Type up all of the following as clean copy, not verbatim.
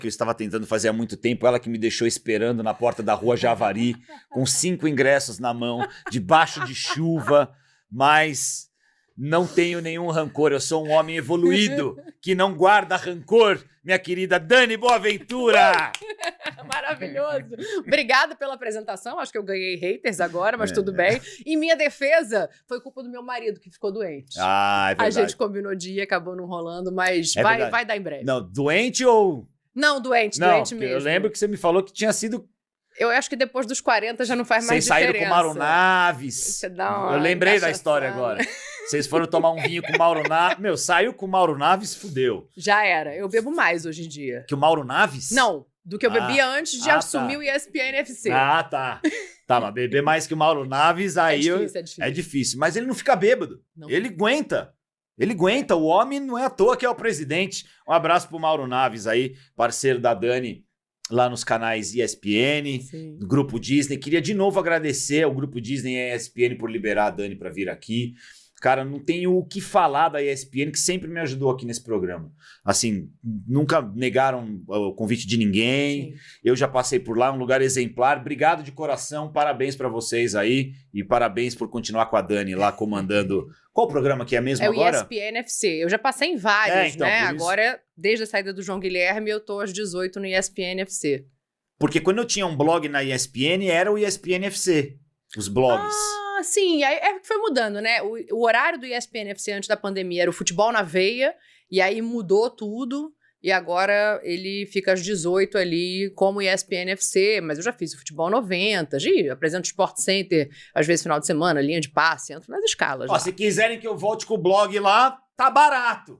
que eu estava tentando fazer há muito tempo, ela que me deixou esperando na porta da Rua Javari, com 5 ingressos na mão, debaixo de chuva, mas não tenho nenhum rancor, eu sou um homem evoluído, que não guarda rancor, minha querida Dani Boaventura! Maravilhoso. Obrigada pela apresentação. Acho que eu ganhei haters agora, mas tudo bem. Em minha defesa, foi culpa do meu marido que ficou doente. Ah, é verdade. A gente combinou dia, acabou não rolando, mas vai dar em breve. Não, doente ou... Não, doente mesmo. Eu lembro que você me falou que tinha sido... Eu acho que depois dos 40 já não faz mais diferença. Vocês saíram com Mauro Naves. Eu lembrei da história agora. Vocês foram tomar um vinho com o Mauro Naves. Meu, saiu com o Mauro Naves, fudeu. Já era. Eu bebo mais hoje em dia. Que o Mauro Naves? Não. Do que eu bebia antes de assumir o ESPN FC. Ah, tá. Tá, mas beber mais que o Mauro Naves, aí... É difícil. Mas ele não fica bêbado. Não. Ele aguenta. Ele aguenta. O homem não é à toa que é o presidente. Um abraço pro Mauro Naves aí, parceiro da Dani, lá nos canais ESPN, do Grupo Disney. Queria de novo agradecer ao Grupo Disney e a ESPN por liberar a Dani para vir aqui. Cara, não tenho o que falar da ESPN, que sempre me ajudou aqui nesse programa. Assim, nunca negaram o convite de ninguém. Sim. Eu já passei por lá, um lugar exemplar. Obrigado de coração, parabéns para vocês aí. E parabéns por continuar com a Dani lá comandando... Qual o programa que é mesmo agora? É o ESPN FC. Eu já passei em vários, então, né? Agora, desde a saída do João Guilherme, eu tô às 18 no ESPN FC. Porque quando eu tinha um blog na ESPN, era o ESPN FC. Os blogs. Sim, aí é que foi mudando, né? O horário do ESPN FC antes da pandemia era o futebol na veia, e aí mudou tudo, e agora ele fica às 18 ali como ESPN FC, mas eu já fiz o futebol 90, apresento o Sport Center, às vezes final de semana, linha de passe, entro nas escalas. Ó, se quiserem que eu volte com o blog lá, tá barato.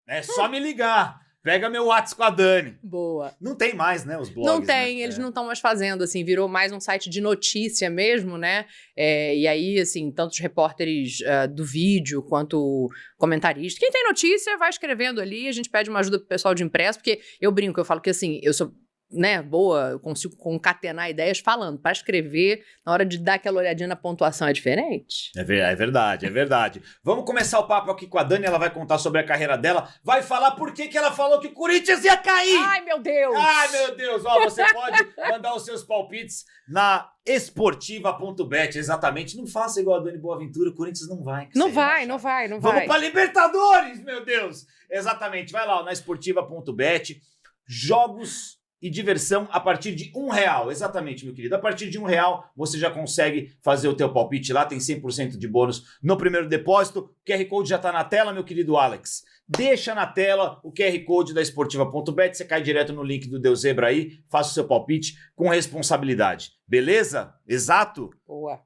É só me ligar. Pega meu WhatsApp com a Dani. Boa. Não tem mais, né, os blogs. Não tem, eles não estão mais fazendo, assim, virou mais um site de notícia mesmo, né? E aí, assim, tantos repórteres do vídeo quanto comentaristas. Quem tem notícia vai escrevendo ali, a gente pede uma ajuda pro pessoal de impresso, porque eu brinco, eu falo que, assim, eu sou... né, boa, eu consigo concatenar ideias falando. Para escrever, na hora de dar aquela olhadinha na pontuação é diferente. É verdade, é verdade. Vamos começar o papo aqui com a Dani, ela vai contar sobre a carreira dela, vai falar por que ela falou que o Corinthians ia cair! Ai, meu Deus! Ai, meu Deus! Ó, você pode mandar os seus palpites na esportiva.bet, exatamente. Não faça igual a Dani Boaventura, o Corinthians não vai. Não vai. Vamos pra Libertadores, meu Deus! Exatamente, vai lá ó, na esportiva.bet, jogos... e diversão a partir de R$1. Exatamente, meu querido. A partir de R$1, você já consegue fazer o teu palpite lá. Tem 100% de bônus no primeiro depósito. O QR Code já tá na tela, meu querido Alex. Deixa na tela o QR Code da esportiva.bet. Você cai direto no link do Deus Zebra aí. Faça o seu palpite com responsabilidade. Beleza? Exato? Boa.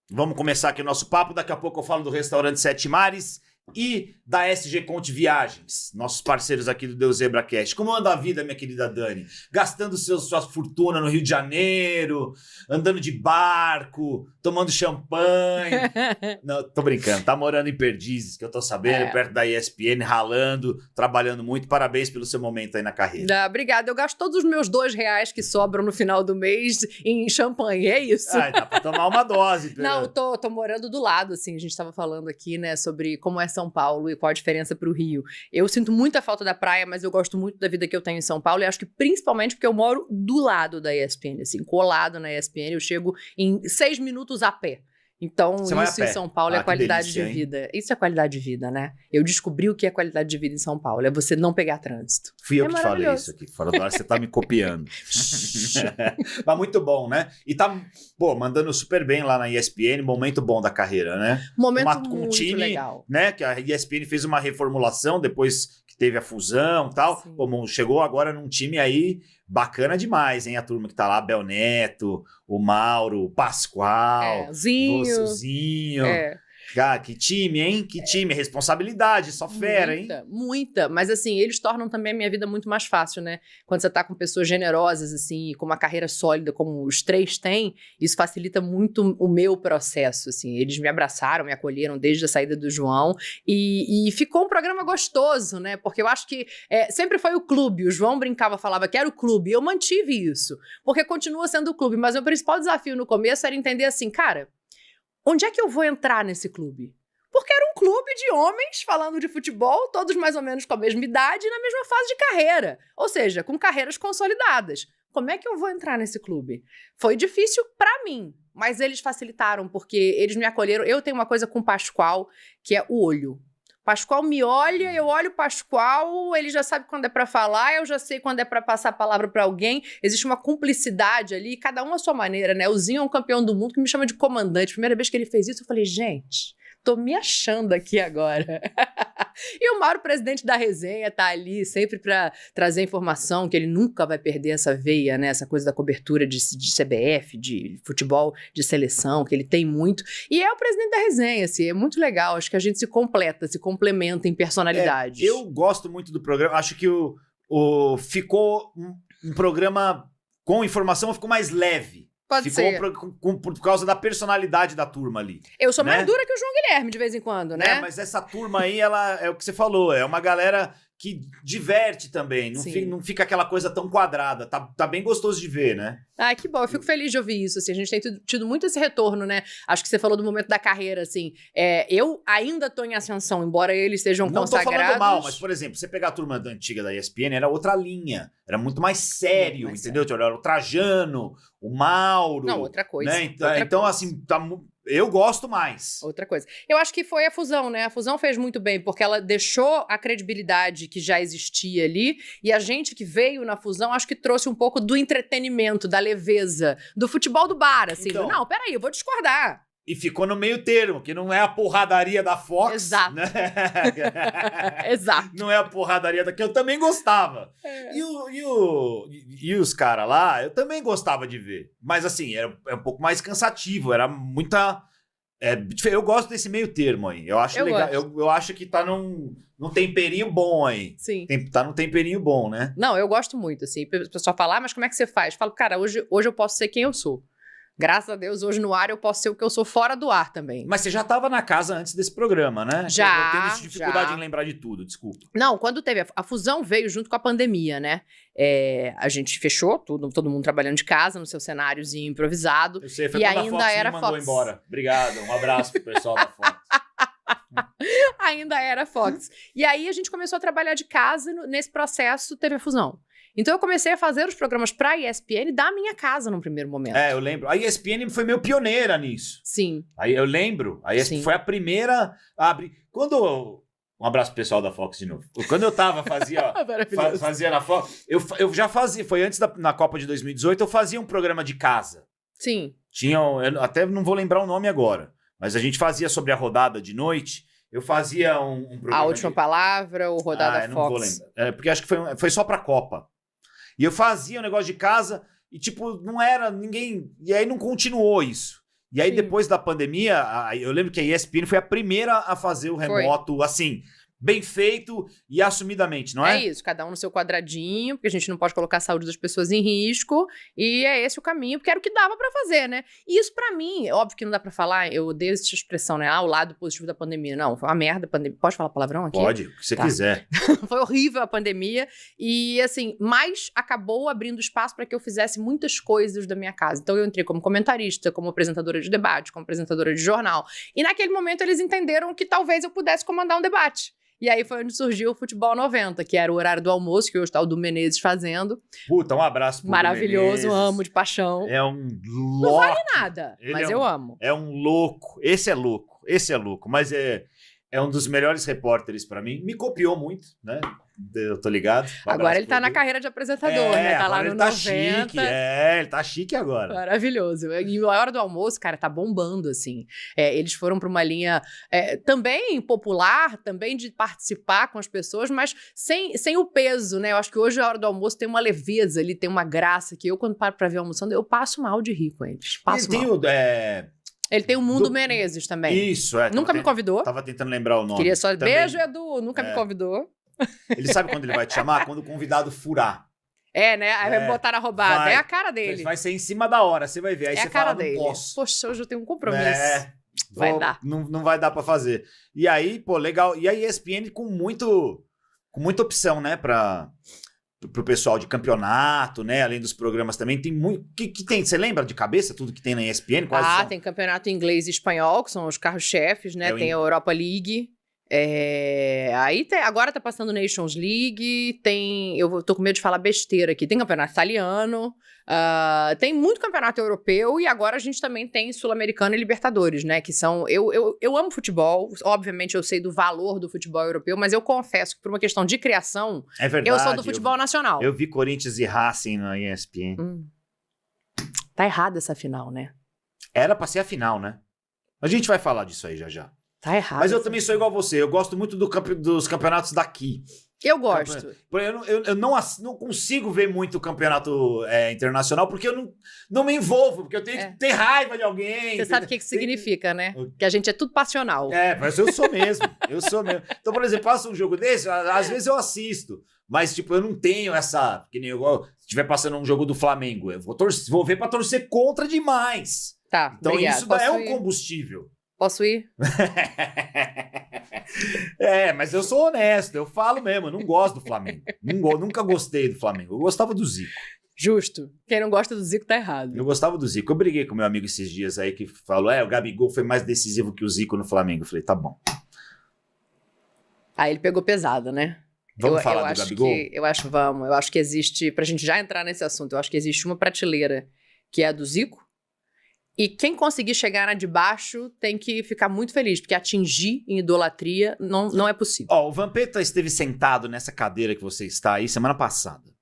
Vamos começar aqui o nosso papo. Daqui a pouco eu falo do restaurante Sete Mares e da SG Conte Viagens, nossos parceiros aqui do Deus Zebra Cast. Como anda a vida, minha querida Dani? Gastando sua fortuna no Rio de Janeiro, andando de barco, tomando champanhe. Não, tô brincando, tá morando em Perdizes, que eu tô sabendo, perto da ESPN, ralando, trabalhando muito. Parabéns pelo seu momento aí na carreira. Obrigada, eu gasto todos os meus R$2 que sobram no final do mês em champanhe, é isso? Dá pra tomar uma dose. Não, tô morando do lado, assim, a gente tava falando aqui, né, sobre como é São Paulo e qual a diferença pro Rio. Eu sinto muita falta da praia, mas eu gosto muito da vida que eu tenho em São Paulo e acho que principalmente porque eu moro do lado da ESPN, assim, colado na ESPN, eu chego em 6 minutos a pé. Então, isso em São Paulo é qualidade de vida. Isso é qualidade de vida, né? Eu descobri o que é qualidade de vida em São Paulo. É você não pegar trânsito. Fui eu que falei isso aqui. Fora do ar, você tá me copiando. Mas muito bom, né? E tá, mandando super bem lá na ESPN. Momento bom da carreira, né? Momento com muito time, legal. Né? Que a ESPN fez uma reformulação depois que teve a fusão e tal. Chegou agora num time aí bacana demais, hein? A turma que tá lá, Bel Neto, o Mauro, o Pascoal, o Zinho. Cara, que time, hein? Que time, responsabilidade, só fera, hein? Muita, mas assim, eles tornam também a minha vida muito mais fácil, né? Quando você tá com pessoas generosas, assim, com uma carreira sólida como os três têm, isso facilita muito o meu processo, assim. Eles me abraçaram, me acolheram desde a saída do João e ficou um programa gostoso, né? Porque eu acho que sempre foi o clube, o João brincava, falava que era o clube, e eu mantive isso, porque continua sendo o clube, mas o principal desafio no começo era entender assim, cara, onde é que eu vou entrar nesse clube? porque era um clube de homens falando de futebol, todos mais ou menos com a mesma idade e na mesma fase de carreira. Ou seja, com carreiras consolidadas. Como é que eu vou entrar nesse clube? Foi difícil pra mim, mas eles facilitaram, porque eles me acolheram. Eu tenho uma coisa com o Pascoal, que é o olho. Pascoal me olha, eu olho o Pascoal, ele já sabe quando é pra falar, eu já sei quando é pra passar a palavra pra alguém. Existe uma cumplicidade ali, cada um à sua maneira, né? O Zinho é um campeão do mundo que me chama de comandante. Primeira vez que ele fez isso, eu falei, gente, tô me achando aqui agora. E o Mauro, presidente da resenha, tá ali sempre pra trazer informação, que ele nunca vai perder essa veia, né? Essa coisa da cobertura de CBF, de futebol, de seleção, que ele tem muito. E é o presidente da resenha, assim, é muito legal. Acho que a gente se completa, se complementa em personalidades. Eu gosto muito do programa. Acho que ficou um programa com informação, ficou mais leve. Pode ser. Por causa da personalidade da turma ali. Eu sou mais dura que o João Guilherme, de vez em quando, né? Mas essa turma aí, ela é o que você falou, é uma galera que diverte também, não fica aquela coisa tão quadrada, tá bem gostoso de ver, né? Ah, que bom, eu fico feliz de ouvir isso, assim, a gente tem tido muito esse retorno, né? Acho que você falou do momento da carreira, assim, eu ainda tô em ascensão, embora eles sejam consagrados. Não tô falando mal, mas, por exemplo, você pegar a turma antiga da ESPN, era outra linha, era muito mais sério, entendeu? Era o Trajano, o Mauro. Não, outra coisa. Né? Então, assim, eu gosto mais. Outra coisa. Eu acho que foi a fusão, né? A fusão fez muito bem, porque ela deixou a credibilidade que já existia ali, e a gente que veio na fusão, acho que trouxe um pouco do entretenimento, da leveza, do futebol do bar, assim. Então, não, peraí, eu vou discordar. E ficou no meio termo, que não é a porradaria da Fox. Exato. Né? Exato. Não é a porradaria da que eu também gostava. E os caras lá, eu também gostava de ver. Mas assim, era um pouco mais cansativo, era muita... eu gosto desse meio termo aí. Eu acho legal. Eu acho que tá num temperinho bom aí. Sim. Tá num temperinho bom, né? Não, eu gosto muito, assim. O pessoal fala, mas como é que você faz? Eu falo, cara, hoje eu posso ser quem eu sou. Graças a Deus, hoje no ar eu posso ser o que eu sou fora do ar também. Mas você já estava na casa antes desse programa, né? Já. Eu tenho dificuldade em lembrar de tudo, desculpa. Não, quando teve a fusão veio junto com a pandemia, né? A gente fechou, todo mundo trabalhando de casa, no seu cenáriozinho improvisado. Eu sei, foi e quando ainda a Fox era me mandou Fox. embora. Obrigado, um abraço pro pessoal da Fox. Ainda era Fox. E aí a gente começou a trabalhar de casa, nesse processo teve a fusão. Então eu comecei a fazer os programas pra ESPN da minha casa no primeiro momento. Eu lembro. A ESPN foi meio pioneira nisso. Sim. Aí eu lembro. A ESPN foi a primeira a abrir. Um abraço pro pessoal da Fox de novo. Quando eu fazia na Fox, eu já fazia, foi antes na Copa de 2018, eu fazia um programa de casa. Sim. Eu até não vou lembrar o nome agora, mas a gente fazia sobre a rodada de noite. Eu fazia um programa. A Última Palavra ou Rodada Fox? Não vou lembrar. Porque acho que foi só pra Copa. E eu fazia um negócio de casa e, tipo, não era ninguém... E aí não continuou isso. E aí, depois da pandemia, eu lembro que a ESPN foi a primeira a fazer o remoto, assim, bem feito e assumidamente, não é? É isso, cada um no seu quadradinho, porque a gente não pode colocar a saúde das pessoas em risco, e é esse o caminho, porque era o que dava pra fazer, né? E isso pra mim, óbvio que não dá pra falar, eu odeio essa expressão, né? O lado positivo da pandemia. Não, foi uma merda a pandemia. Pode falar palavrão aqui? Pode, o que você quiser. Foi horrível a pandemia, e assim, mas acabou abrindo espaço pra que eu fizesse muitas coisas da minha casa. Então eu entrei como comentarista, como apresentadora de debate, como apresentadora de jornal, e naquele momento eles entenderam que talvez eu pudesse comandar um debate. E aí foi onde surgiu o Futebol 90, que era o horário do almoço, que hoje está o do Menezes fazendo. Puta, um abraço pro maravilhoso, amo de paixão. É um louco. Não vale nada, mas eu amo. É um louco. Esse é louco. Mas é um dos melhores repórteres pra mim. Me copiou muito, né? Eu tô ligado. Agora ele tá na carreira de apresentador, né? Tá lá no 90. Chique, ele tá chique agora. Maravilhoso. E a hora do almoço, cara, tá bombando, assim. Eles foram pra uma linha também popular, também de participar com as pessoas, mas sem o peso, né? Eu acho que hoje a hora do almoço tem uma leveza ali, tem uma graça, que eu, quando paro pra ver almoçando, eu passo mal de rir com eles. Ele tem o Mundo Menezes também. Isso, Nunca me convidou. Tava tentando lembrar o nome. Queria só... Também. Beijo, Edu. Nunca me convidou. Ele sabe quando ele vai te chamar? Quando o convidado furar. Né? Aí vai botar na roubada. É a cara dele. Vai ser em cima da hora, você vai ver. Aí você fala, não posso. Poxa, hoje eu tenho um compromisso. Vai dar. Não vai dar pra fazer. E aí, pô, legal. E a ESPN com muita opção, né? pro pessoal de campeonato, né? Além dos programas também, tem muito... que tem? Você lembra de cabeça tudo que tem na ESPN? Quais tem campeonato inglês e espanhol, que são os carros-chefes, né? Tem a Europa League. Agora tá passando Nations League, eu tô com medo de falar besteira aqui, tem campeonato italiano, tem muito campeonato europeu e agora a gente também tem Sul-Americano e Libertadores, né, que são, eu amo futebol, obviamente eu sei do valor do futebol europeu, mas eu confesso que por uma questão de criação, é verdade, eu sou do futebol nacional. Eu vi Corinthians e Racing na ESPN. Tá errada essa final, né? Era pra ser a final, né? A gente vai falar disso aí já. Tá errado. Mas eu também sou igual a você. Eu gosto muito dos campeonatos daqui. Eu gosto. Eu não consigo ver muito campeonato internacional porque eu não me envolvo, porque eu tenho que ter raiva de alguém. Você sabe o que isso significa, né? Que a gente é tudo passional. Mas eu sou mesmo. Então, por exemplo, passa um jogo desse, às vezes eu assisto. Mas, tipo, eu não tenho essa... Que nem igual, se estiver passando um jogo do Flamengo, eu vou ver pra torcer contra demais. Tá, então obrigado. Isso é um combustível. Posso ir? Mas eu sou honesto, eu falo mesmo, eu não gosto do Flamengo. Nunca gostei do Flamengo. Eu gostava do Zico. Justo. Quem não gosta do Zico tá errado. Eu gostava do Zico. Eu briguei com meu amigo esses dias aí que falou: o Gabigol foi mais decisivo que o Zico no Flamengo. Eu falei, tá bom. Aí ele pegou pesado, né? Vamos falar do Gabigol? Eu acho que existe, pra gente já entrar nesse assunto, eu acho que existe uma prateleira que é a do Zico. E quem conseguir chegar na de baixo tem que ficar muito feliz, porque atingir em idolatria não é possível. O Vampeta esteve sentado nessa cadeira que você está aí semana passada.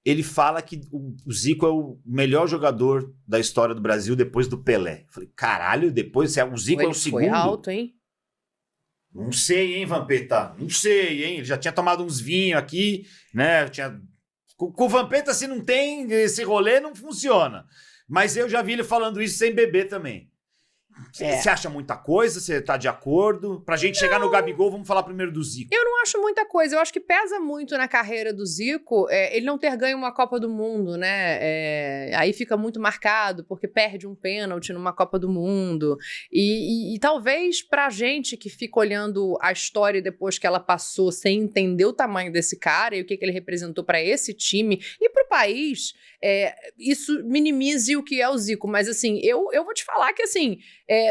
Ele fala que o Zico é o melhor jogador da história do Brasil depois do Pelé. Eu falei, caralho, depois o Zico é o segundo? Foi alto, hein? Não sei, hein, Vampeta? Não sei, hein? Ele já tinha tomado uns vinhos aqui, né? Com o Vampeta, se não tem esse rolê, não funciona. Mas eu já vi ele falando isso sem beber também. Você acha muita coisa? Você tá de acordo? Pra gente chegar no Gabigol, vamos falar primeiro do Zico. Eu não acho muita coisa. Eu acho que pesa muito na carreira do Zico ele não ter ganho uma Copa do Mundo, né? Aí fica muito marcado, porque perde um pênalti numa Copa do Mundo. E talvez pra gente que fica olhando a história depois que ela passou, sem entender o tamanho desse cara e o que ele representou pra esse time e pro país, isso minimize o que é o Zico. Mas, assim, eu vou te falar que, assim...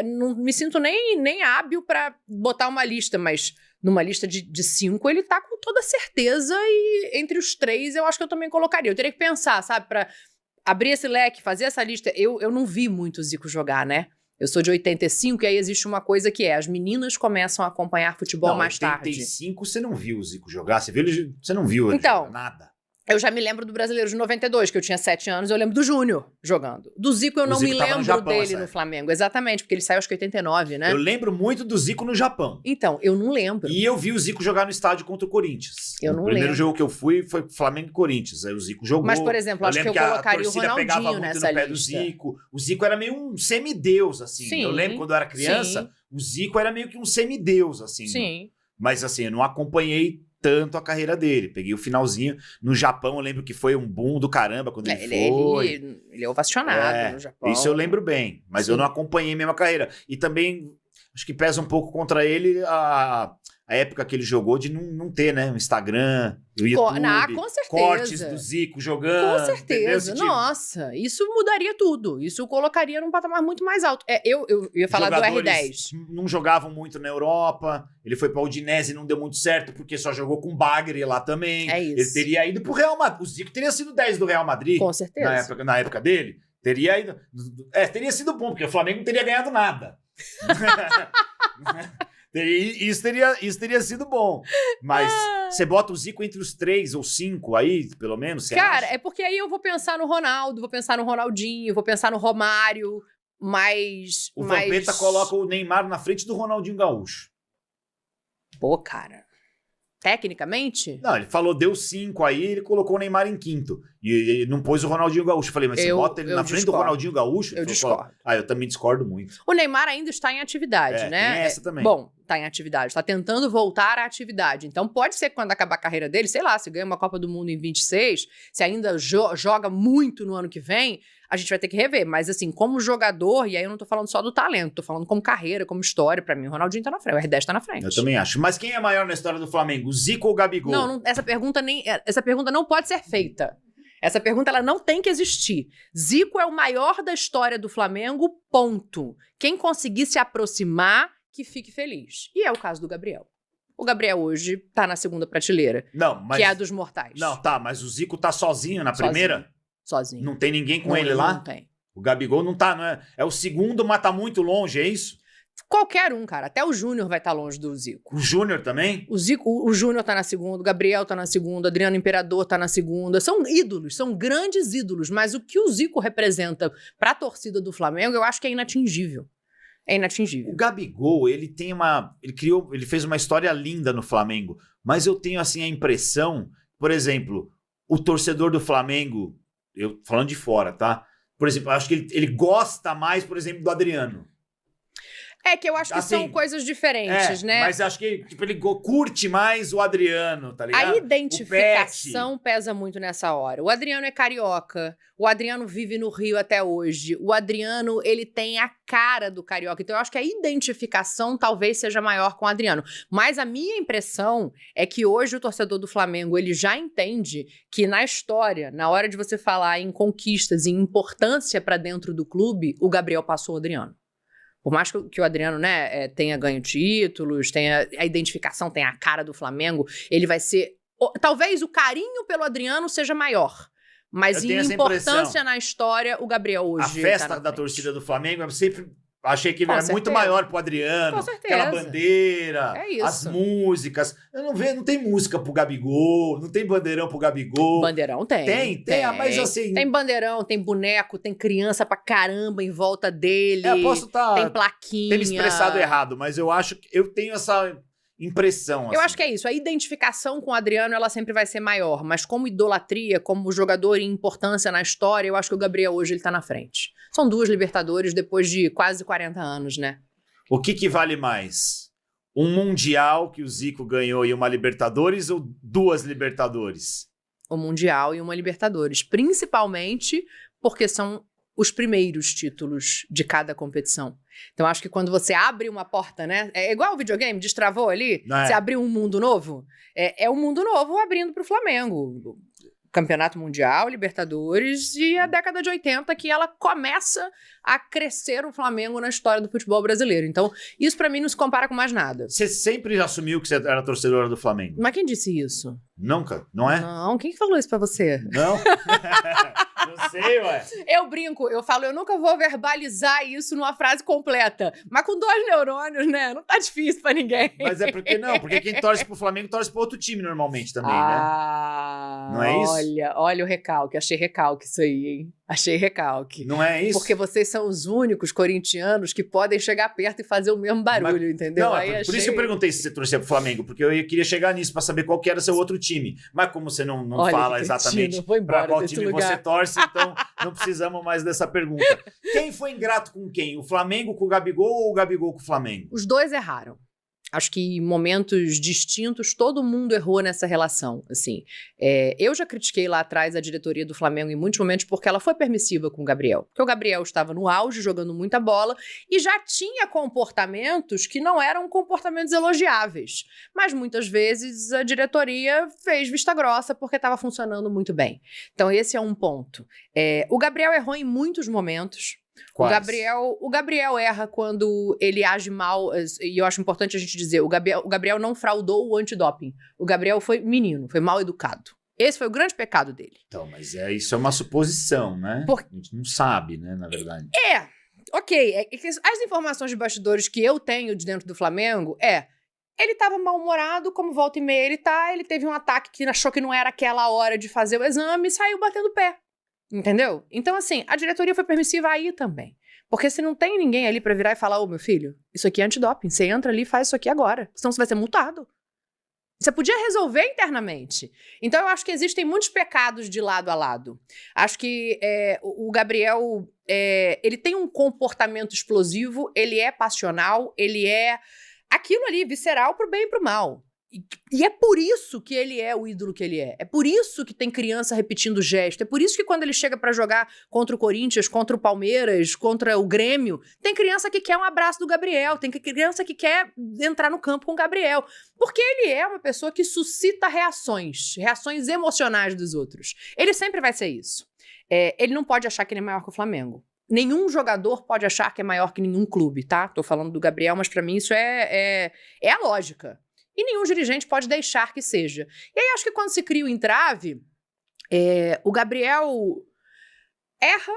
não me sinto nem hábil pra botar uma lista, mas numa lista de 5 ele tá com toda certeza e entre os 3 eu acho que eu também colocaria. Eu teria que pensar, sabe, pra abrir esse leque, fazer essa lista. Eu não vi muito o Zico jogar, né? Eu sou de 85 e aí existe uma coisa que as meninas começam a acompanhar futebol mais tarde. 85 você não viu o Zico jogar? Você não viu ele então, jogar nada? Eu já me lembro do Brasileiro de 92, que eu tinha 7 anos, eu lembro do Júnior jogando. Do Zico eu não me lembro dele no Flamengo, exatamente, porque ele saiu acho que em 89, né? Eu lembro muito do Zico no Japão. Então, eu não lembro. E eu vi o Zico jogar no estádio contra o Corinthians. Eu não lembro. O primeiro jogo que eu fui foi Flamengo e Corinthians, aí o Zico jogou. Mas, por exemplo, acho que eu colocaria o Ronaldinho nessa lista. Do Zico. O Zico era meio um semideus, assim. Sim, eu lembro quando eu era criança, o Zico era meio que um semideus, assim. Sim. Mas, assim, eu não acompanhei tanto a carreira dele. Peguei o finalzinho. No Japão, eu lembro que foi um boom do caramba quando ele foi. Ele é ovacionado no Japão. Isso eu lembro bem, mas eu não acompanhei mesmo a carreira. E também, acho que pesa um pouco contra ele a época que ele jogou de não ter, né? O Instagram, o YouTube, com certeza. Cortes do Zico jogando. Com certeza. Nossa, isso mudaria tudo. Isso colocaria num patamar muito mais alto. Eu ia falar do R10. Não jogavam muito na Europa. Ele foi pra Udinese e não deu muito certo, porque só jogou com Bagre lá também. É isso. Ele teria ido pro Real Madrid. O Zico teria sido 10 do Real Madrid. Com certeza. Na época dele. Teria ido. Teria sido bom, porque o Flamengo não teria ganhado nada. Isso teria sido bom. Mas você bota o Zico entre os 3 ou 5 aí, pelo menos? Cara, é porque aí eu vou pensar no Ronaldo, vou pensar no Ronaldinho, vou pensar no Romário, mas... O Vampeta coloca o Neymar na frente do Ronaldinho Gaúcho. Pô, cara. Tecnicamente? Não, ele falou, deu 5 aí, ele colocou o Neymar em 5º. E não pôs o Ronaldinho Gaúcho. Eu falei, mas você bota ele na frente do Ronaldinho Gaúcho? Eu discordo. Eu também discordo muito. O Neymar ainda está em atividade, né? Tem essa também. Bom, tá em atividade, tá tentando voltar à atividade. Então, pode ser que quando acabar a carreira dele, sei lá, se ganha uma Copa do Mundo em 26, se ainda joga muito no ano que vem, a gente vai ter que rever. Mas, assim, como jogador, e aí eu não tô falando só do talento, tô falando como carreira, como história, pra mim, o Ronaldinho tá na frente, o R10 tá na frente. Eu também acho. Mas quem é maior na história do Flamengo, o Zico ou o Gabigol? Não, essa pergunta não pode ser feita. Essa pergunta, ela não tem que existir. Zico é o maior da história do Flamengo, ponto. Quem conseguir se aproximar, que fique feliz. E é o caso do Gabriel. O Gabriel hoje tá na segunda prateleira, que é a dos mortais. Não, tá, mas o Zico tá sozinho na primeira? Sozinho. Não tem ninguém com ele lá? Não tem. O Gabigol não tá, não é? É o segundo, mas tá muito longe, é isso? Qualquer um, cara. Até o Júnior vai estar longe do Zico. O Júnior também? O Júnior tá na segunda, o Gabriel tá na segunda, o Adriano Imperador tá na segunda. São ídolos, são grandes ídolos. Mas o que o Zico representa pra torcida do Flamengo, eu acho que é inatingível. É inatingível. O Gabigol, ele fez uma história linda no Flamengo. Mas eu tenho, assim, a impressão, por exemplo, o torcedor do Flamengo, eu falando de fora, tá? Por exemplo, eu acho que ele gosta mais, por exemplo, do Adriano. É que eu acho que assim, são coisas diferentes, né? Mas acho que tipo, ele curte mais o Adriano, tá ligado? A identificação pesa muito nessa hora. O Adriano é carioca, o Adriano vive no Rio até hoje, o Adriano, ele tem a cara do carioca. Então eu acho que a identificação talvez seja maior com o Adriano. Mas a minha impressão é que hoje o torcedor do Flamengo, ele já entende que na história, na hora de você falar em conquistas e importância pra dentro do clube, o Gabriel passou o Adriano. Por mais que o Adriano, né, tenha ganho títulos, tenha a identificação, tenha a cara do Flamengo, ele vai ser... Talvez o carinho pelo Adriano seja maior, mas em importância na história, o Gabriel hoje... A festa da torcida do Flamengo, eu sempre achei que era muito maior pro Adriano. Com certeza. Aquela bandeira, as músicas. Não tem música pro Gabigol, não tem bandeirão pro Gabigol. Bandeirão tem. Tem, mas assim... Tem bandeirão, tem boneco, tem criança pra caramba em volta dele. Posso tem plaquinha. Ter me expressado errado, mas eu acho que eu tenho essa impressão. Eu acho que é isso. A identificação com o Adriano, ela sempre vai ser maior. Mas como idolatria, como jogador em importância na história, eu acho que o Gabriel hoje ele tá na frente. São 2 Libertadores depois de quase 40 anos, né? O que vale mais? Um Mundial que o Zico ganhou e uma Libertadores ou 2 Libertadores? O Mundial e uma Libertadores. Principalmente porque são os primeiros títulos de cada competição. Então, acho que quando você abre uma porta, né? É igual o videogame, destravou ali? Você abriu um mundo novo? É um mundo novo abrindo para o Flamengo. Campeonato Mundial, Libertadores e a década de 80 que ela começa a crescer o Flamengo na história do futebol brasileiro. Então, isso pra mim não se compara com mais nada. Você sempre assumiu que você era torcedora do Flamengo? Mas quem disse isso? Nunca, não é? Não, quem falou isso pra você? Não? Não sei, ué. Eu brinco, eu falo, eu nunca vou verbalizar isso numa frase completa. Mas com 2 neurônios, né? Não tá difícil pra ninguém. Mas é porque não, porque quem torce pro Flamengo torce pro outro time normalmente também, né? Não é isso? Olha o recalque, achei recalque isso aí, hein? Achei recalque. Não é isso? Porque vocês são os únicos corintianos que podem chegar perto e fazer o mesmo barulho, entendeu? Não, por isso que eu perguntei se você torcia pro Flamengo, porque eu queria chegar nisso pra saber qual que era seu outro time. Mas como você não fala exatamente pra qual time você torce, então não precisamos mais dessa pergunta. Quem foi ingrato com quem? O Flamengo com o Gabigol ou o Gabigol com o Flamengo? Os 2 erraram. Acho que em momentos distintos, todo mundo errou nessa relação, assim. Eu já critiquei lá atrás a diretoria do Flamengo em muitos momentos porque ela foi permissiva com o Gabriel. Porque o Gabriel estava no auge, jogando muita bola, e já tinha comportamentos que não eram comportamentos elogiáveis. Mas muitas vezes a diretoria fez vista grossa porque estava funcionando muito bem. Então esse é um ponto. O Gabriel errou em muitos momentos. O Gabriel erra quando ele age mal, e eu acho importante a gente dizer, o Gabriel não fraudou o antidoping. O Gabriel foi menino, foi mal educado. Esse foi o grande pecado dele. Então, mas isso é uma suposição, né? A gente não sabe, né, na verdade. Ok. As informações de bastidores que eu tenho de dentro do Flamengo ele tava mal-humorado, como volta e meia ele teve um ataque que achou que não era aquela hora de fazer o exame e saiu batendo o pé. Entendeu? Então, assim, a diretoria foi permissiva aí também. Porque se não tem ninguém ali pra virar e falar, meu filho, isso aqui é antidoping, você entra ali e faz isso aqui agora, senão você vai ser multado. Você podia resolver internamente. Então, eu acho que existem muitos pecados de lado a lado. Acho que o Gabriel, ele tem um comportamento explosivo, ele é passional, ele é aquilo ali, visceral pro bem e pro mal. E é por isso que ele é o ídolo que ele é. É por isso que tem criança repetindo o gesto. É por isso que quando ele chega pra jogar contra o Corinthians, contra o Palmeiras, contra o Grêmio, tem criança que quer um abraço do Gabriel, tem criança que quer entrar no campo com o Gabriel. Porque ele é uma pessoa que suscita reações emocionais dos outros. Ele sempre vai ser isso. Ele não pode achar que ele é maior que o Flamengo. Nenhum jogador pode achar que é maior que nenhum clube, tá? Tô falando do Gabriel, mas pra mim isso é a lógica. E nenhum dirigente pode deixar que seja. E aí, acho que quando se cria o entrave, o Gabriel erra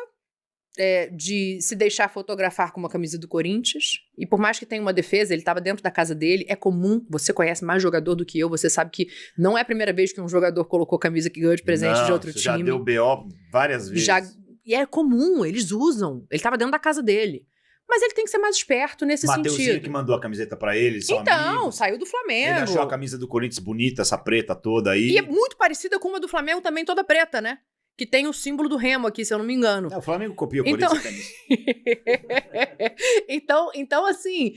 de se deixar fotografar com uma camisa do Corinthians. E por mais que tenha uma defesa, ele estava dentro da casa dele. É comum, você conhece mais jogador do que eu, você sabe que não é a primeira vez que um jogador colocou camisa que ganhou de presente de outro time. Já deu BO várias vezes. E é comum, eles usam. Ele estava dentro da casa dele. Mas ele tem que ser mais esperto nesse sentido. Mateuzinho que mandou a camiseta pra ele, são amigos. Saiu do Flamengo. Ele achou a camisa do Corinthians bonita, essa preta toda aí. E é muito parecida com uma do Flamengo também, toda preta, né? Que tem o símbolo do Remo aqui, se eu não me engano. O Flamengo copia o Corinthians também. Então, assim,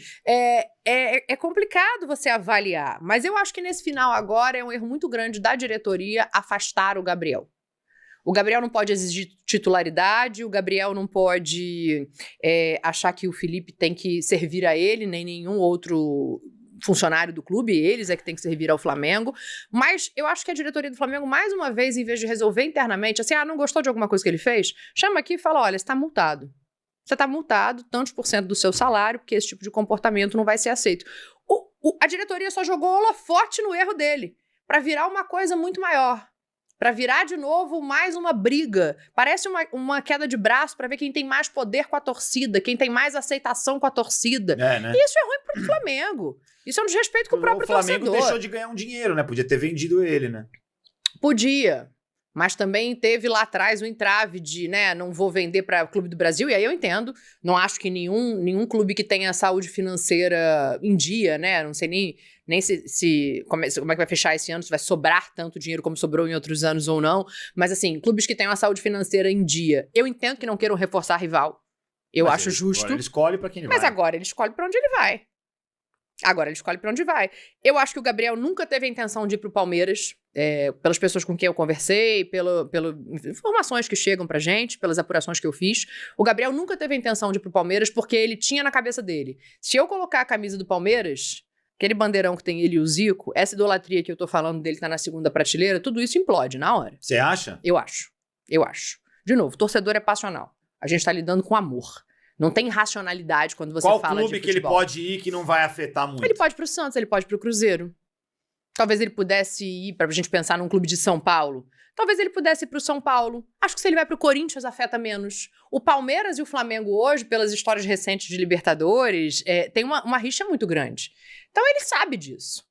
é complicado você avaliar. Mas eu acho que nesse final agora é um erro muito grande da diretoria afastar o Gabriel. O Gabriel não pode exigir titularidade, o Gabriel não pode achar que o Felipe tem que servir a ele, nem nenhum outro funcionário do clube, eles é que tem que servir ao Flamengo. Mas eu acho que a diretoria do Flamengo, mais uma vez, em vez de resolver internamente, assim, não gostou de alguma coisa que ele fez, chama aqui e fala, olha, você está multado. Você está multado tantos por cento do seu salário, porque esse tipo de comportamento não vai ser aceito. A diretoria só jogou holofote no erro dele, para virar uma coisa muito maior. Para virar de novo mais uma briga. Parece uma queda de braço para ver quem tem mais poder com a torcida, quem tem mais aceitação com a torcida. Né? E isso é ruim pro Flamengo. Isso é um desrespeito com o próprio torcedor. O Flamengo deixou de ganhar um dinheiro, né? Podia ter vendido ele, né? Podia. Mas também teve lá atrás o entrave de, não vou vender para o Clube do Brasil, e aí eu entendo, não acho que nenhum clube que tenha saúde financeira em dia, não sei nem como é que vai fechar esse ano, se vai sobrar tanto dinheiro como sobrou em outros anos ou não, mas assim, clubes que tenham a saúde financeira em dia, eu entendo que não queiram reforçar rival, mas acho justo. Agora ele escolhe para quem ele vai. Mas agora ele escolhe para onde ele vai. Eu acho que o Gabriel nunca teve a intenção de ir pro Palmeiras, pelas pessoas com quem eu conversei, pelas informações que chegam pra gente, pelas apurações que eu fiz. O Gabriel nunca teve a intenção de ir pro Palmeiras porque ele tinha na cabeça dele. Se eu colocar a camisa do Palmeiras, aquele bandeirão que tem ele e o Zico, essa idolatria que eu tô falando dele tá na segunda prateleira, tudo isso implode na hora. Você acha? Eu acho. De novo, torcedor é passional. A gente tá lidando com amor. Não tem racionalidade quando você fala de futebol. Qual clube que ele pode ir que não vai afetar muito? Ele pode ir pro Santos, ele pode ir pro Cruzeiro. Talvez ele pudesse ir, pra gente pensar num clube de São Paulo. Talvez ele pudesse ir pro São Paulo. Acho que se ele vai pro Corinthians, afeta menos. O Palmeiras e o Flamengo hoje, pelas histórias recentes de Libertadores, tem uma rixa muito grande. Então ele sabe disso.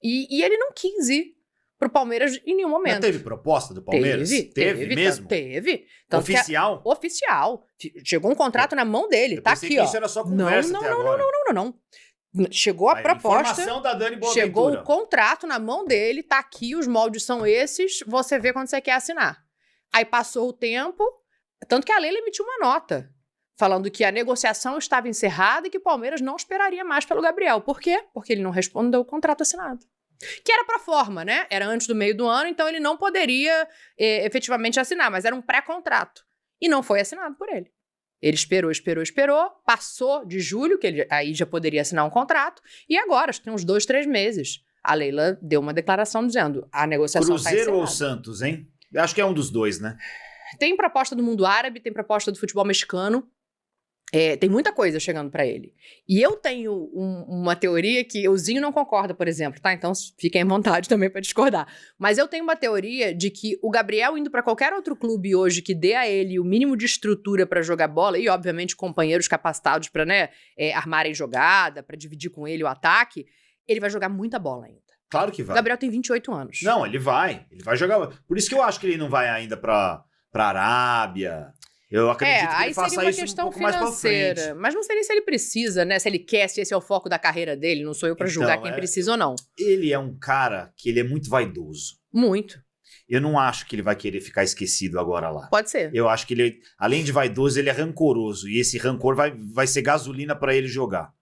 E ele não quis ir pro Palmeiras em nenhum momento. Mas teve proposta do Palmeiras? Teve mesmo? Teve. Oficial? Oficial. Chegou um contrato na mão dele, tá aqui, ó. Isso era só conversa até agora. Não. Chegou a proposta. Informação da Dani Boaventura. Chegou o contrato na mão dele, tá aqui, os moldes são esses, você vê quando você quer assinar. Aí passou o tempo, tanto que a Leila emitiu uma nota, falando que a negociação estava encerrada e que o Palmeiras não esperaria mais pelo Gabriel. Por quê? Porque ele não respondeu o contrato assinado. Que era pra forma, né? Era antes do meio do ano, então ele não poderia efetivamente assinar, mas era um pré-contrato. E não foi assinado por ele. Ele esperou, passou de julho, que ele aí já poderia assinar um contrato, e agora, acho que tem uns 2, 3 meses, a Leila deu uma declaração dizendo a negociação está encerrada. Cruzeiro ou Santos, hein? Eu acho que é um dos dois, né? Tem proposta do mundo árabe, tem proposta do futebol mexicano, tem muita coisa chegando pra ele. E eu tenho uma teoria que o Zinho não concorda, por exemplo, tá? Então fiquem à vontade também pra discordar. Mas eu tenho uma teoria de que o Gabriel indo pra qualquer outro clube hoje que dê a ele o mínimo de estrutura pra jogar bola, e obviamente companheiros capacitados pra, armarem jogada, pra dividir com ele o ataque, ele vai jogar muita bola ainda. Claro que vai. O Gabriel tem 28 anos. Não, ele vai jogar. Por isso que eu acho que ele não vai ainda pra Arábia. Eu acredito que ele faça isso um pouco mais pra frente. Mas não sei nem se ele precisa, né? Se ele quer, se esse é o foco da carreira dele. Não sou eu pra julgar quem precisa ou não. Ele é um cara que ele é muito vaidoso. Muito. Eu não acho que ele vai querer ficar esquecido agora lá. Pode ser. Eu acho que ele, além de vaidoso, ele é rancoroso. E esse rancor vai ser gasolina pra ele jogar.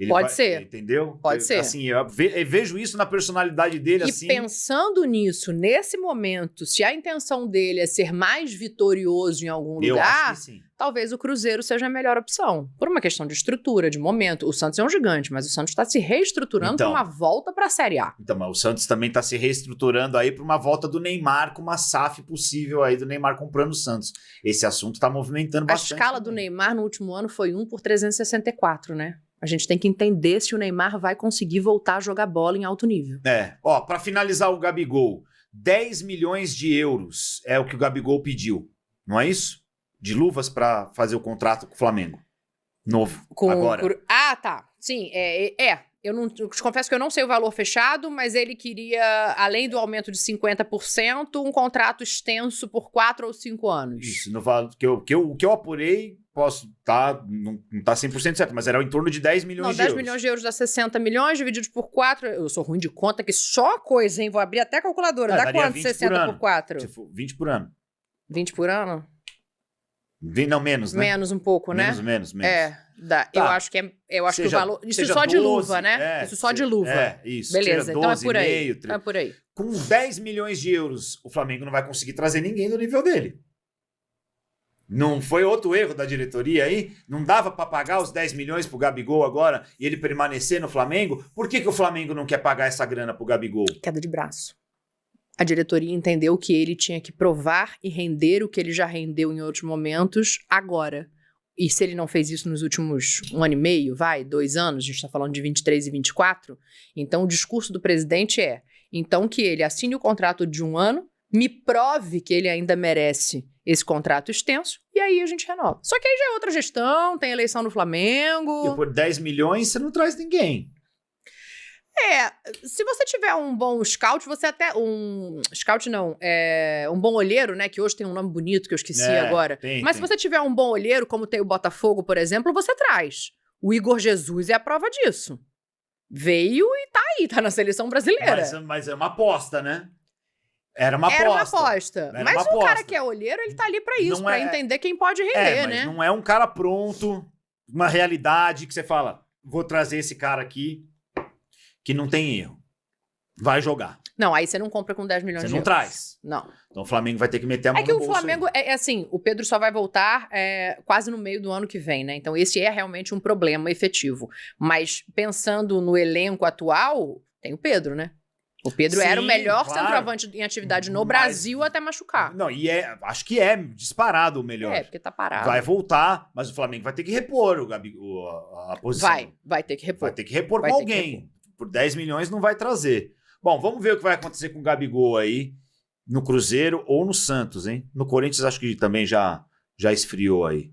Pode ser. Entendeu? Pode ser. Assim, eu vejo isso na personalidade dele, e assim... E pensando nisso, nesse momento, se a intenção dele é ser mais vitorioso em algum lugar, acho que sim. Talvez o Cruzeiro seja a melhor opção. Por uma questão de estrutura, de momento. O Santos é um gigante, mas o Santos está se reestruturando para uma volta para a Série A. Então, mas o Santos também está se reestruturando aí para uma volta do Neymar, com uma SAF possível aí do Neymar comprando o Santos. Esse assunto está movimentando bastante. A escala do Neymar no último ano foi 1/364, né? A gente tem que entender se o Neymar vai conseguir voltar a jogar bola em alto nível. Para finalizar o Gabigol, 10 milhões de euros é o que o Gabigol pediu, não é isso? De luvas para fazer o contrato com o Flamengo. Novo, agora. Tá. Sim, eu te confesso que eu não sei o valor fechado, mas ele queria, além do aumento de 50%, um contrato extenso por 4 ou 5 anos. Isso, no valor que eu apurei, não tá 100% certo, mas era em torno de 10 milhões de euros. 10 milhões de euros dá 60 milhões, divididos por 4. Eu sou ruim de conta, que só coisa, hein? Vou abrir até a calculadora. Dá quanto 60 por 4? 20 por ano. 20 por ano? Não, menos, né? Menos um pouco, né? Menos. Dá. Tá. Eu acho que o valor... Isso só 12, de luva, né? Isso só de luva. Isso. Beleza, 12, então é por aí. Meio, é por aí. Com 10 milhões de euros, o Flamengo não vai conseguir trazer ninguém do nível dele. Não foi outro erro da diretoria aí? Não dava para pagar os 10 milhões pro Gabigol agora e ele permanecer no Flamengo? Por que o Flamengo não quer pagar essa grana pro Gabigol? Queda de braço. A diretoria entendeu que ele tinha que provar e render o que ele já rendeu em outros momentos agora. E se ele não fez isso nos últimos 1 ano e meio, 2 anos, a gente está falando de 23 e 24, então o discurso do presidente então que ele assine o contrato de 1 ano, me prove que ele ainda merece esse contrato extenso, e aí a gente renova. Só que aí já é outra gestão, tem eleição no Flamengo... E por 10 milhões você não traz ninguém. Se você tiver um bom scout, você até... Scout não, um bom olheiro, né? Que hoje tem um nome bonito que eu esqueci agora. Mas se você tiver um bom olheiro, como tem o Botafogo, por exemplo, você traz. O Igor Jesus é a prova disso. Veio e tá aí, tá na seleção brasileira. Mas é uma aposta, né? Era uma aposta. Mas o cara que é olheiro, ele tá ali pra isso, pra entender quem pode render, mas né? Não é um cara pronto, uma realidade que você fala, vou trazer esse cara aqui que não tem erro. Vai jogar. Não, aí você não compra com 10 milhões de euros. Você não traz. Não. Então o Flamengo vai ter que meter a mão no bolso. É que o Flamengo, assim, o Pedro só vai voltar quase no meio do ano que vem, né? Então esse é realmente um problema efetivo. Mas pensando no elenco atual, tem o Pedro, né? O Pedro era o melhor centroavante em atividade no Brasil até machucar. Não, e acho que é disparado o melhor. Porque tá parado. Vai voltar, mas o Flamengo vai ter que repor a posição. Vai ter que repor. Vai ter que repor com alguém. Por 10 milhões não vai trazer. Bom, vamos ver o que vai acontecer com o Gabigol aí, no Cruzeiro ou no Santos, hein? No Corinthians acho que também já esfriou aí.